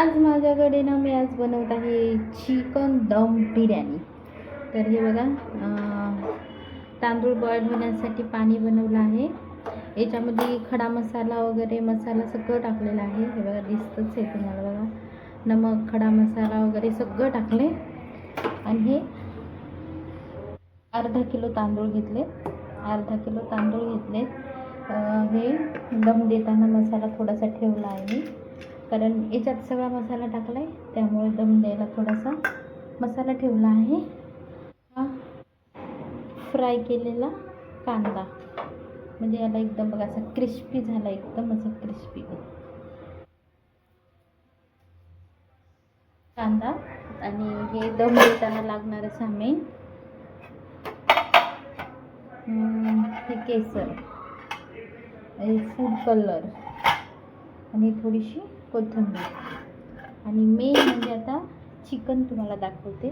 आज माझ्याकडे ना मी आज बनवत आहे चिकन दम बिर्याणी। तर हे बघा, तांदूळ बॉईल होण्यासाठी पाणी बनवलं आहे। याच्यामध्ये खडा मसाला वगैरे मसाला सगळं टाकलेलं आहे। हे बघा, दिसतच आहे तुम्हाला बघा, नमक खडा मसाला वगैरे सगळं टाकले। आणि हे अर्धा किलो तांदूळ घेतले, हे दम देताना मसाला थोडासा ठेवला आहे मी, कारण याच्यात सगळा मसाला टाकलाय त्यामुळे दम द्यायला थोडासा मसाला ठेवला आहे। हा फ्राय केलेला कांदा, म्हणजे याला एकदम बघा असा क्रिस्पी झाला, एकदम असा क्रिस्पी कांदा। आणि हे दम देताना लागणारं सामान, हे केसर, फूड कलर आणि थोडीशी कोथिंबीर। आणि मेन म्हणजे आता चिकन तुम्हाला दाखवते।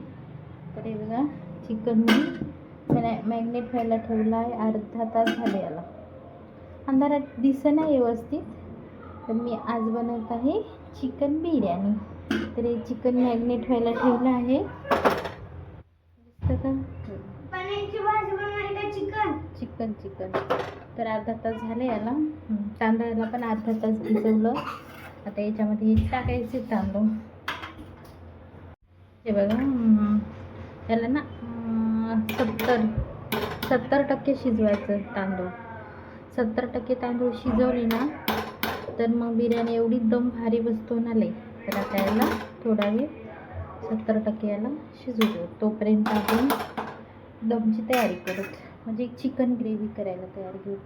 तर हे बघा, चिकन मी मॅग्नेट व्हायला ठेवला आहे, अर्धा तास झाले। याला अंधारात दिसेना व्यवस्थित, तर मी आज बनवत आहे चिकन बिर्याणी। तर हे चिकन मॅग्नेट व्हायला ठेवलं आहे, दिसतं का? पनीरची भाजी बनवायची का चिकन? चिकन तर अर्धा तास झाले याला। तांदळाला पण अर्धा तास भिजवलं। आता याच्यामध्ये टाकायचे तांदूळ। हे बघा, याला ना 70% शिजवायचं तांदूळ। 70% तांदूळ शिजवले ना, तर मग बिर्याणी एवढी दम भारी बसतो ना लई। तर आता याला थोडा वेळ 70% याला शिजू देऊ, तोपर्यंत आपण दमची तयारी करू, म्हणजे चिकन ग्रेव्ही करायला तयारी घेऊ।